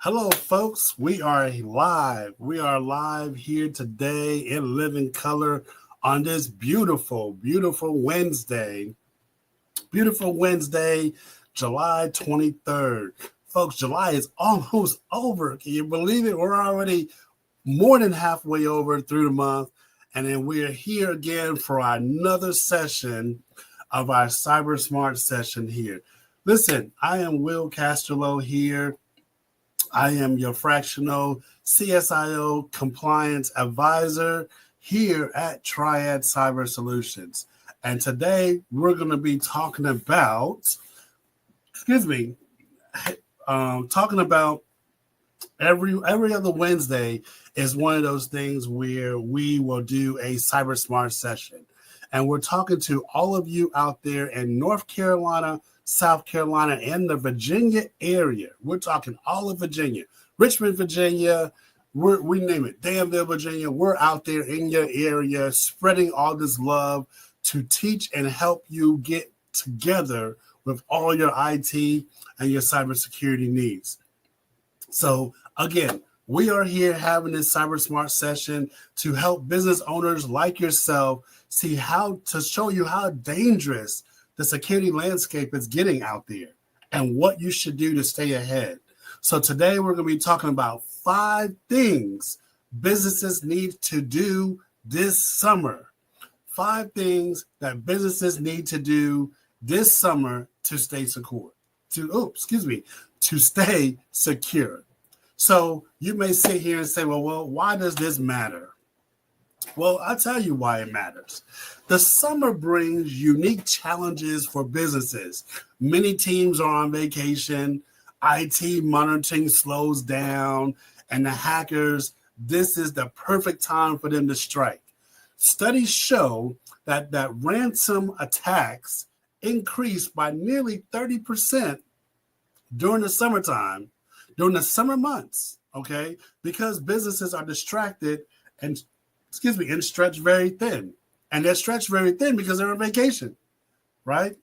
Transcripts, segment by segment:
Hello, folks. We are live. We are live here today in living color on this beautiful, beautiful Wednesday. Beautiful Wednesday, July 23rd. Folks, July is almost over. Can you believe it? We're already more than halfway over through the month. And then we are here again for another session of our Cyber Smart session here. Listen, I am Will Castello here. I am your fractional CSIO compliance advisor here at Triad Cyber Solutions. And today we're going to be talking about, talking about every other Wednesday is one of those things where we will do a Cyber Smart session. And we're talking to all of you out there in North Carolina, South Carolina, and the Virginia area. We're talking all of Virginia, Richmond, Virginia, we name it, Danville, Virginia. We're out there in your area spreading all this love to teach and help you get together with all your IT and your cybersecurity needs. So again, we are here having this Cyber Smart session to help business owners like yourself see how to show you how dangerous the security landscape is getting out there and what you should do to stay ahead. So today we're going to be talking about 5 things businesses need to do this summer. 5 things that businesses need to do this summer to stay secure. To stay secure. So you may sit here and say, well, why does this matter? Well, I'll tell you why it matters. The summer brings unique challenges for businesses. Many teams are on vacation, IT monitoring slows down, and the hackers, this is the perfect time for them to strike. Studies show that ransom attacks increased by nearly 30% during the summertime, during the summer months, okay, because businesses are distracted and stretched very thin. And they're stretched very thin because they're on vacation, right?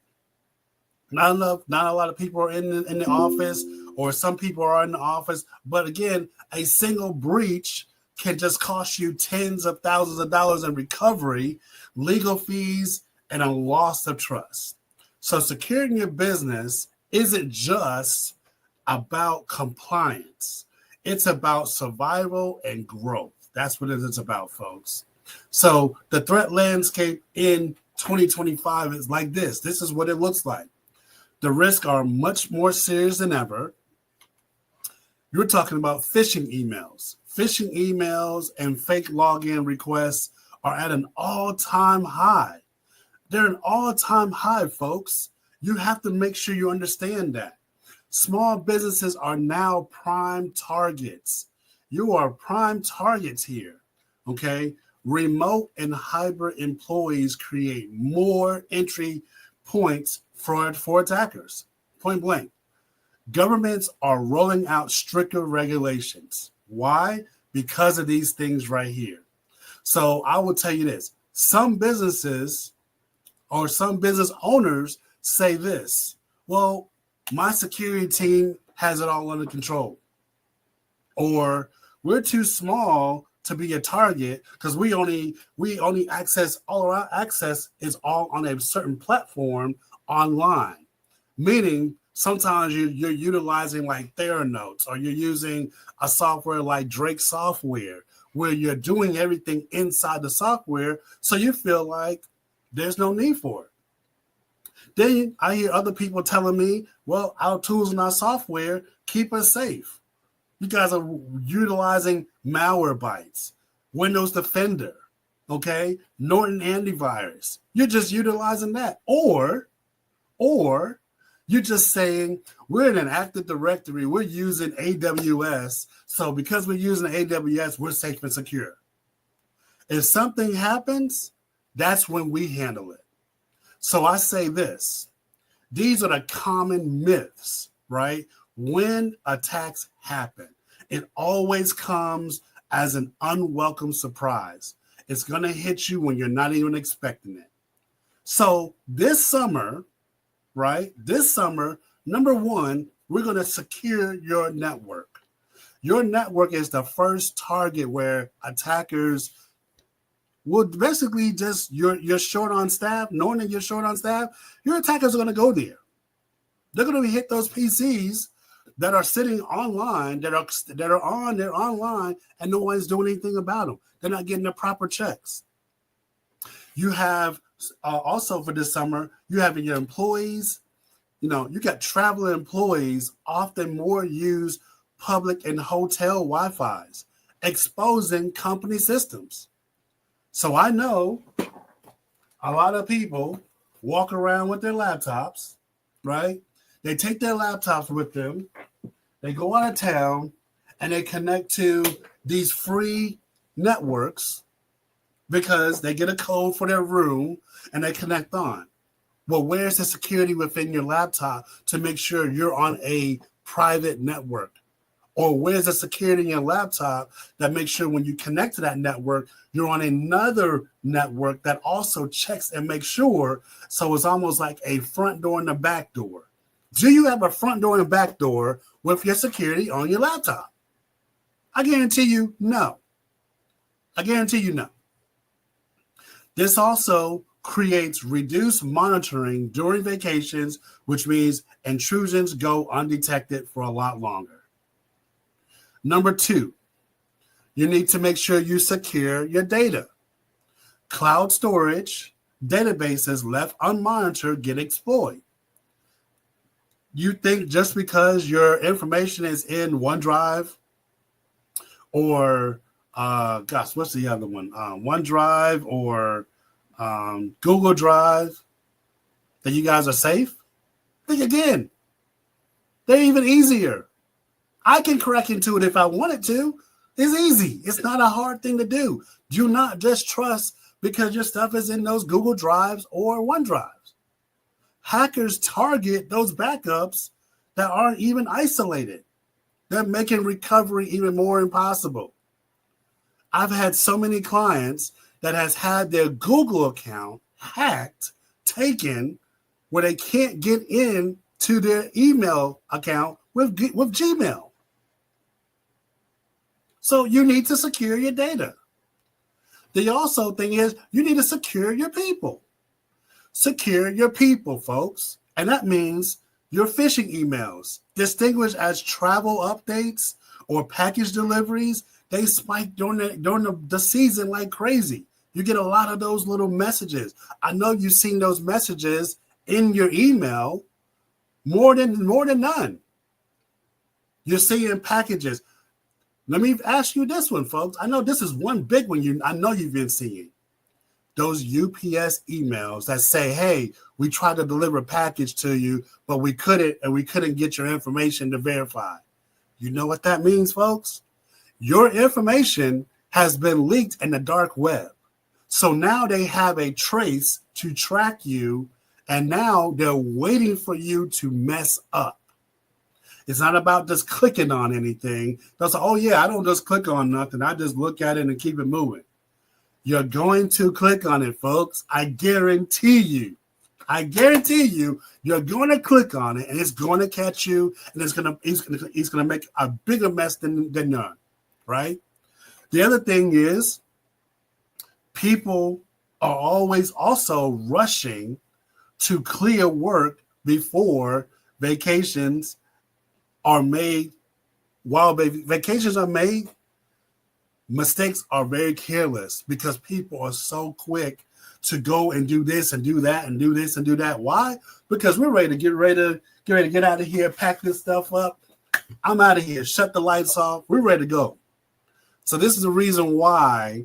Not a lot of people are in the office, or some people are in the office. But again, a single breach can just cost you tens of thousands of dollars in recovery, legal fees, and a loss of trust. So securing your business isn't just about compliance. It's about survival and growth. That's what it is about, folks. So the threat landscape in 2025 is like this. This is what it looks like. The risks are much more serious than ever. You're talking about phishing emails. Phishing emails and fake login requests are at an all-time high. They're an all-time high, folks. You have to make sure you understand that. Small businesses are now prime targets. You are prime targets here, okay? Remote and hybrid employees create more entry points for attackers, point blank. Governments are rolling out stricter regulations. Why? Because of these things right here. So I will tell you this. Some businesses or some business owners say this, well, my security team has it all under control. Or we're too small to be a target because we only access, all our access is all on a certain platform online. Meaning sometimes you're utilizing like Theranos, or you're using a software like Drake software where you're doing everything inside the software, so you feel like there's no need for it. Then I hear other people telling me, well, our tools and our software keep us safe. You guys are utilizing Malwarebytes, Windows Defender, okay, Norton Antivirus. You're just utilizing that. Or you're just saying, we're in an Active Directory, we're using AWS, so because we're using AWS, we're safe and secure. If something happens, that's when we handle it. So I say this, these are the common myths, right? When attacks happen, it always comes as an unwelcome surprise. It's going to hit you when you're not even expecting it. So this summer, right? This summer, number one, we're going to secure your network. Your network is the first target where attackers will basically just, you're short on staff, knowing that you're short on staff, your attackers are going to go there. They're going to hit those PCs that are sitting online, they're online, and no one's doing anything about them. They're not getting the proper checks. You have also for this summer, you have your employees. You got traveler employees often more use public and hotel Wi-Fi's, exposing company systems. So I know a lot of people walk around with their laptops, right? They take their laptops with them, they go out of town, and they connect to these free networks because they get a code for their room and they connect on. Well, where's the security within your laptop to make sure you're on a private network? Or where's the security in your laptop that makes sure when you connect to that network, you're on another network that also checks and makes sure? So it's almost like a front door and a back door. Do you have a front door and back door with your security on your laptop? I guarantee you, no. I guarantee you, no. This also creates reduced monitoring during vacations, which means intrusions go undetected for a lot longer. Number 2, you need to make sure you secure your data. Cloud storage databases left unmonitored get exploited. You think just because your information is in OneDrive or, what's the other one? OneDrive or Google Drive, that you guys are safe? Think again. They're even easier. I can crack into it if I wanted to. It's easy. It's not a hard thing to do. Do not just trust because your stuff is in those Google Drives or OneDrives. Hackers target those backups that aren't even isolated. They're making recovery even more impossible. I've had so many clients that has had their Google account hacked, taken, where they can't get in to their email account with Gmail. So you need to secure your data. The also thing is you need to secure your people. Secure your people, folks. And that means your phishing emails, distinguished as travel updates or package deliveries, they spike during the season like crazy. You get a lot of those little messages. I know you've seen those messages in your email more than none. You're seeing packages. Let me ask you this one, folks. I know this is one big one I know you've been seeing. Those UPS emails that say, hey, we tried to deliver a package to you, but we couldn't get your information to verify. You know what that means, folks? Your information has been leaked in the dark web. So now they have a trace to track you, and now they're waiting for you to mess up. It's not about just clicking on anything. They'll say, oh, yeah, I don't just click on nothing. I just look at it and keep it moving. You're going to click on it, folks. I guarantee you, you're going to click on it, and it's going to catch you, and he's going to make a bigger mess than none, right? The other thing is people are always also rushing to clear work before vacations are made. While vacations are made, mistakes are very careless because people are so quick to go and do this and do that and do this and do that. Why? Because we're ready to get out of here, pack this stuff up. I'm out of here. Shut the lights off. We're ready to go. So this is the reason why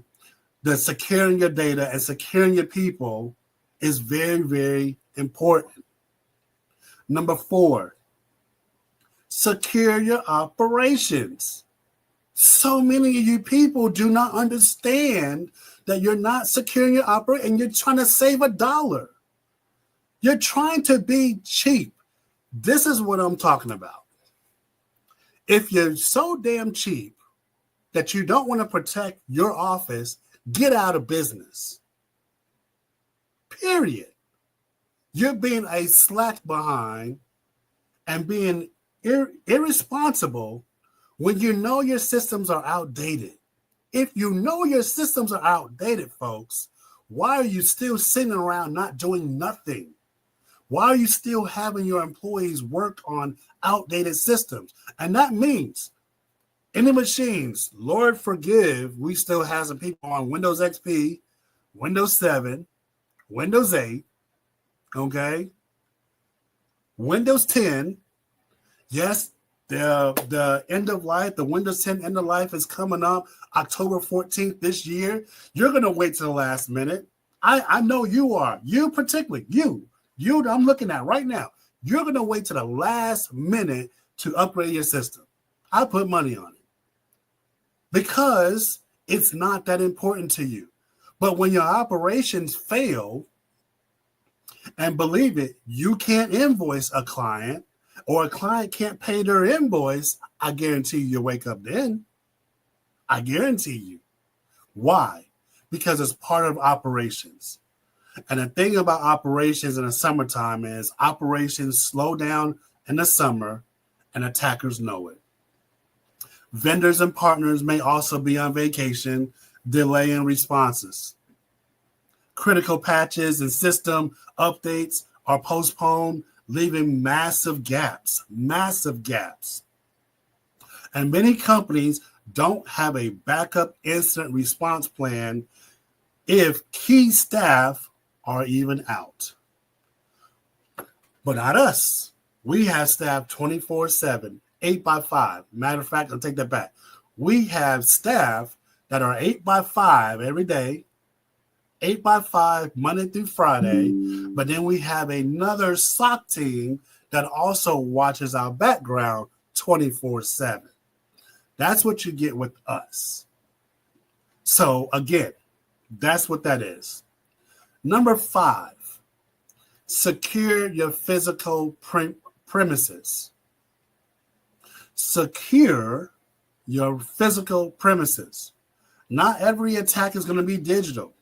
the securing your data and securing your people is very, very important. Number 4, secure your operations. So many of you people do not understand that you're not securing your operation and you're trying to save $1. You're trying to be cheap. This is what I'm talking about. If you're so damn cheap that you don't want to protect your office, get out of business. Period. You're being a slack behind and being irresponsible When you know your systems are outdated, if you know your systems are outdated, folks, why are you still sitting around not doing nothing? Why are you still having your employees work on outdated systems? And that means in the machines, Lord forgive, we still have some people on Windows XP, Windows 7, Windows 8, okay, Windows 10. Yes, the end of life, the Windows 10 end of life is coming up October 14th this year. You're going to wait to the last minute. I know you are. You particularly, you I'm looking at right now. You're going to wait to the last minute to upgrade your system. I put money on it because it's not that important to you. But when your operations fail, and believe it, you can't invoice a client, or a client can't pay their invoice, I guarantee you'll wake up then. I guarantee you. Why? Because it's part of operations. And the thing about operations in the summertime is operations slow down in the summer, and attackers know it. Vendors and partners may also be on vacation, delaying responses. Critical patches and system updates are postponed, leaving massive gaps. And many companies don't have a backup incident response plan if key staff are even out. But not us. We have staff 24/7, 8x5. Matter of fact, I'll take that back. We have staff that are 8x5 every day, 8x5 Monday through Friday, but then we have another SOC team that also watches our background 24/7. That's what you get with us. So again, that's what that is. Number 5, secure your physical premises. Secure your physical premises. Not every attack is going to be digital.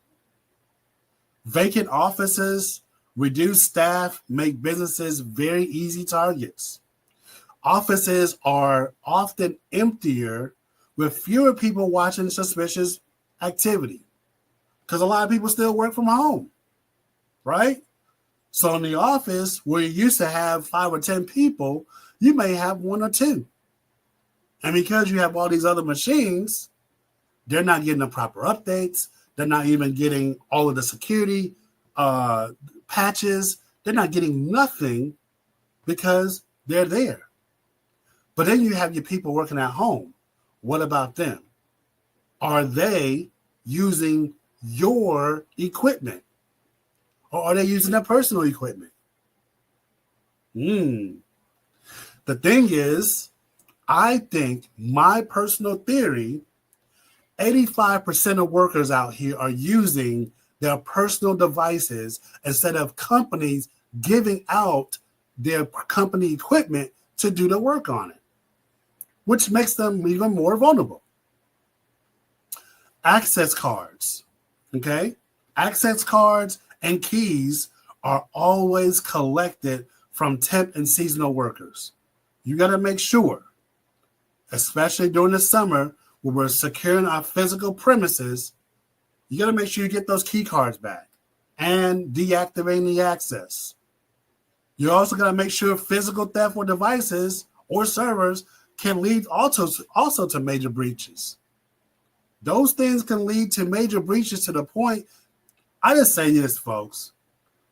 Vacant offices, reduced staff make businesses very easy targets. Offices are often emptier with fewer people watching suspicious activity because a lot of people still work from home, right? So in the office where you used to have 5 or 10 people, you may have 1 or 2. And because you have all these other machines, they're not getting the proper updates. They're not even getting all of the security patches. They're not getting nothing because they're there. But then you have your people working at home. What about them? Are they using your equipment? Or are they using their personal equipment? The thing is, I think my personal theory, 85% of workers out here are using their personal devices instead of companies giving out their company equipment to do the work on it, which makes them even more vulnerable. Access cards, okay? Access cards and keys are always collected from temp and seasonal workers. You got to make sure, especially during the summer, when we're securing our physical premises, you got to make sure you get those key cards back and deactivating the access. You also got to make sure physical theft or devices or servers can lead also to major breaches. Those things can lead to major breaches to the point, I just say this, folks.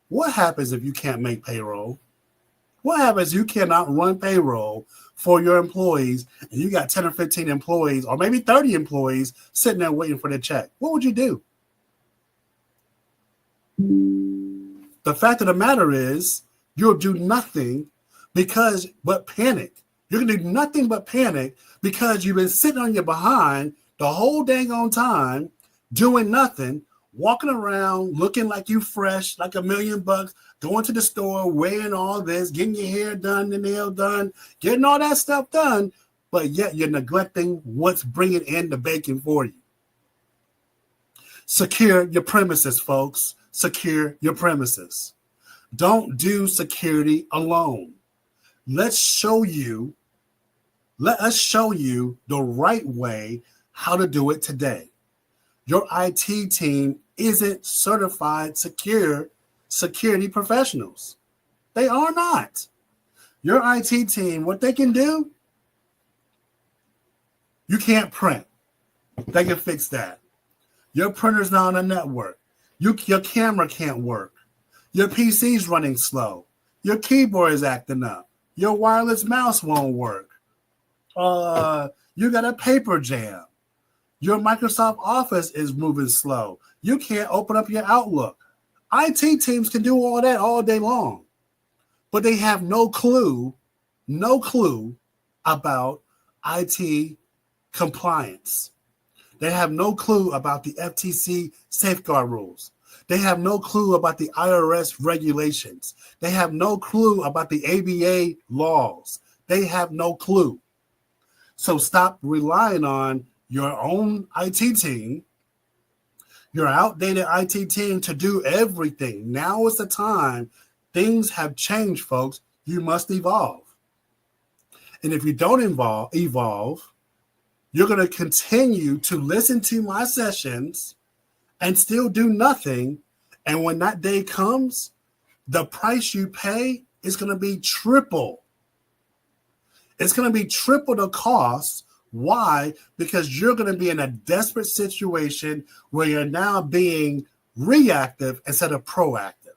What happens if you can't make payroll? What happens if you cannot run payroll for your employees and you got 10 or 15 employees or maybe 30 employees sitting there waiting for their check? What would you do? The fact of the matter is you'll do nothing but panic. You're going to do nothing but panic because you've been sitting on your behind the whole dang on time doing nothing, walking around looking like you fresh, like $1 million, going to the store, wearing all this, getting your hair done, the nail done, getting all that stuff done, but yet you're neglecting what's bringing in the bacon for you. Secure your premises, folks. Secure your premises. Don't do security alone. Let's show you Let us show you the right way how to do it today. Your IT team isn't certified security professionals. They are not. Your IT team, what they can do, you can't print. They can fix that. Your printer's not on the network. Your camera can't work. Your PC's running slow. Your keyboard is acting up. Your wireless mouse won't work. You got a paper jam. Your Microsoft Office is moving slow. You can't open up your Outlook. IT teams can do all that all day long, but they have no clue about IT compliance. They have no clue about the FTC safeguard rules. They have no clue about the IRS regulations. They have no clue about the ABA laws. They have no clue. So stop relying on your own IT team, your outdated IT team to do everything. Now is the time. Things have changed, folks. You must evolve. And if you don't evolve, you're going to continue to listen to my sessions and still do nothing. And when that day comes, the price you pay is going to be triple. It's going to be triple the cost. Why? Because you're going to be in a desperate situation where you're now being reactive instead of proactive.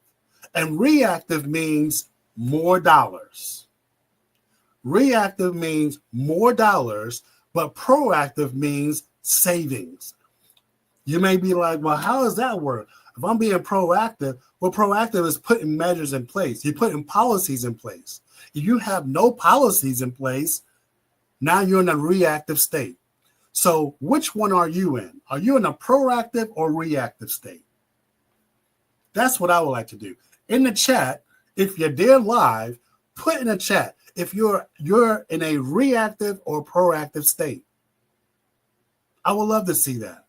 And reactive means more dollars. Reactive means more dollars, but proactive means savings. You may be like, well, how does that work? If I'm being proactive, well, proactive is putting measures in place. You're putting policies in place. If you have no policies in place, now you're in a reactive state. So which one are you in? Are you in a proactive or reactive state? That's what I would like to do. In the chat, if you're there live, put in the chat if you're in a reactive or proactive state. I would love to see that.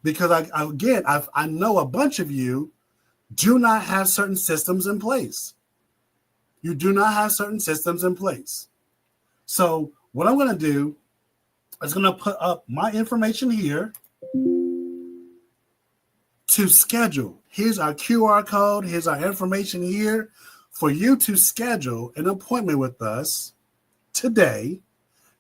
Because I know a bunch of you do not have certain systems in place. You do not have certain systems in place. So what I'm going to do is going to put up my information here to schedule. Here's our QR code. Here's our information here for you to schedule an appointment with us today.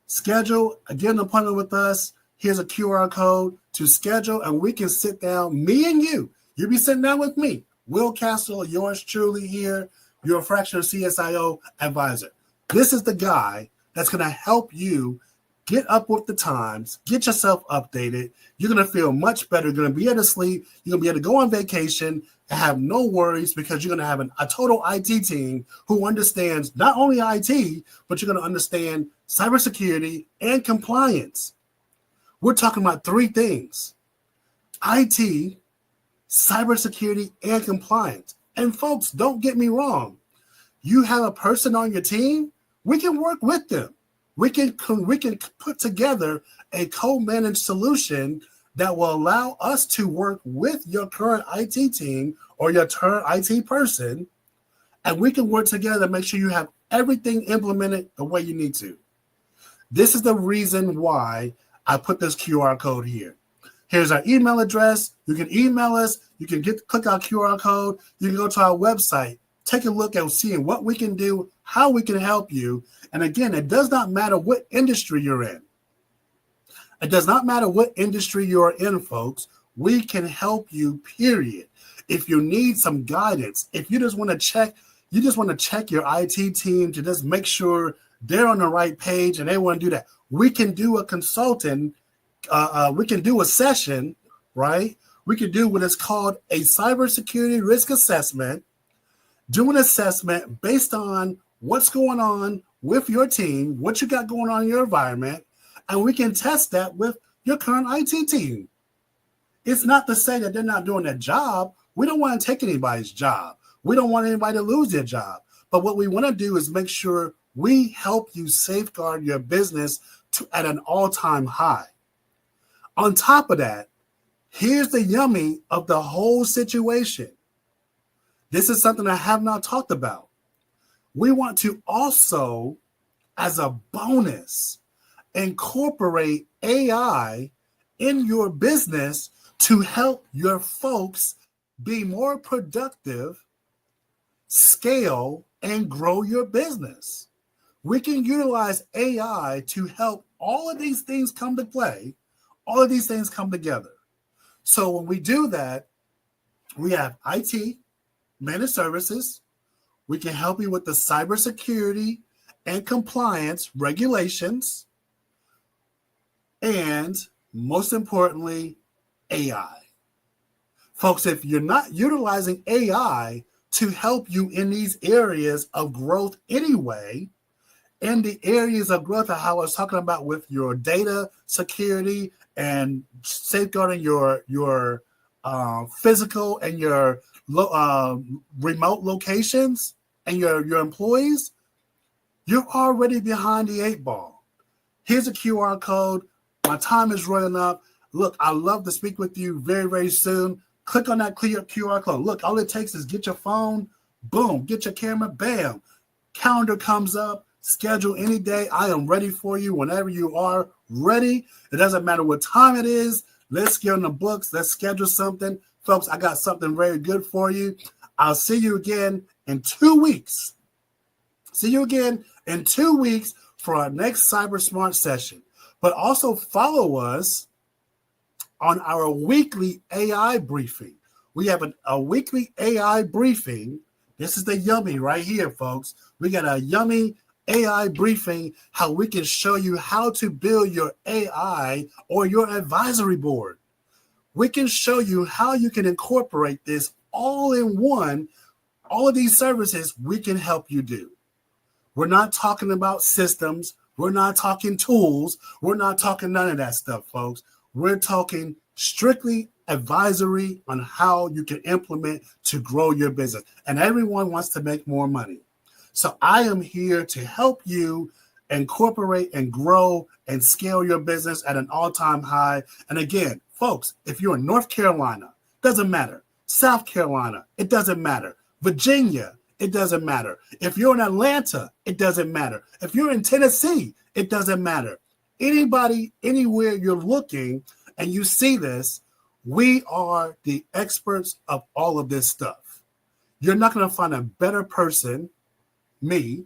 Schedule, get an appointment with us. Here's a QR code to schedule, and we can sit down, me and you. You'll be sitting down with me, Will Castle, yours truly here, your fractional CSIO advisor. This is the guy that's going to help you get up with the times, get yourself updated. You're going to feel much better. You're going to be able to sleep. You're going to be able to go on vacation and have no worries because you're going to have a total IT team who understands not only IT, but you're going to understand cybersecurity and compliance. We're talking about three things: IT, cybersecurity, and compliance. And folks, don't get me wrong. You have a person on your team, we can work with them. We can put together a co-managed solution that will allow us to work with your current IT team or your current IT person, and we can work together to make sure you have everything implemented the way you need to. This is the reason why I put this QR code here. Here's our email address. You can email us. You can click our QR code. You can go to our website, take a look at seeing what we can do, how we can help you. And again, it does not matter what industry you're in. It does not matter what industry you're in, folks. We can help you, period. If you need some guidance, if you just want to check your IT team to just make sure they're on the right page and they want to do that, we can do a consultant. We can do a session, right? We can do what is called a cybersecurity risk assessment. Do an assessment based on what's going on with your team, what you got going on in your environment, and we can test that with your current IT team. It's not to say that they're not doing their job. We don't want to take anybody's job. We don't want anybody to lose their job. But what we want to do is make sure we help you safeguard your business at an all-time high. On top of that, here's the yummy of the whole situation. This is something I have not talked about. We want to also as a bonus, incorporate AI in your business to help your folks be more productive, scale, and grow your business. We can utilize AI to help all of these things come to play, all of these things come together. So when we do that, we have IT, managed services. We can help you with the cybersecurity and compliance regulations. And most importantly, AI. Folks, if you're not utilizing AI to help you in these areas of growth anyway, in the areas of growth of how I was talking about with your data security and safeguarding your physical and your remote locations and your employees, you're already behind the 8 ball. Here's a QR code. My time is running up. Look, I'd love to speak with you very, very soon. Click on that QR code. Look, all it takes is get your phone, boom, get your camera, bam. Calendar comes up, schedule any day. I am ready for you whenever you are ready. It doesn't matter what time it is. Let's get on the books. Let's schedule something. Folks, I got something very good for you. I'll see you again in 2 weeks. See you again in 2 weeks for our next Cyber Smart session. But also follow us on our weekly AI briefing. We have a weekly AI briefing. This is the yummy right here, folks. We got a yummy AI briefing, how we can show you how to build your AI or your advisory board. We can show you how you can incorporate this all in one. All of these services we can help you do. We're not talking about systems. We're not talking tools. We're not talking none of that stuff, folks. We're talking strictly advisory on how you can implement to grow your business. And everyone wants to make more money. So I am here to help you incorporate and grow and scale your business at an all-time high. And again, folks, if you're in North Carolina, doesn't matter. South Carolina, it doesn't matter. Virginia, it doesn't matter. If you're in Atlanta, it doesn't matter. If you're in Tennessee, it doesn't matter. Anybody, anywhere you're looking and you see this, we are the experts of all of this stuff. You're not going to find a better person, me,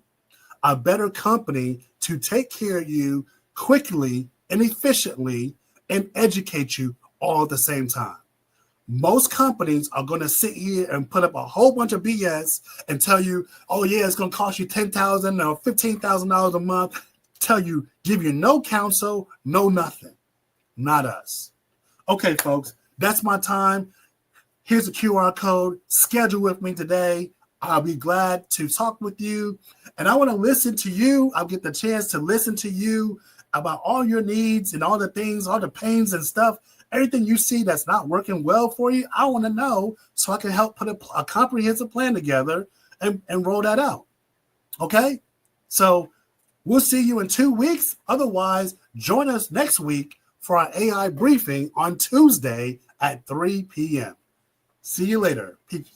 a better company to take care of you quickly and efficiently and educate you all at the same time. Most companies are going to sit here and put up a whole bunch of BS and tell you, oh, yeah, it's going to cost you $10,000 or $15,000 a month. Give you no counsel, no nothing. Not us. Okay, folks, that's my time. Here's a QR code. Schedule with me today. I'll be glad to talk with you. And I want to listen to you. I'll get the chance to listen to you about all your needs and all the things, all the pains and stuff. Everything you see that's not working well for you, I want to know so I can help put a comprehensive plan together and roll that out. Okay? So we'll see you in 2 weeks. Otherwise, join us next week for our AI briefing on Tuesday at 3 p.m. See you later. Peace.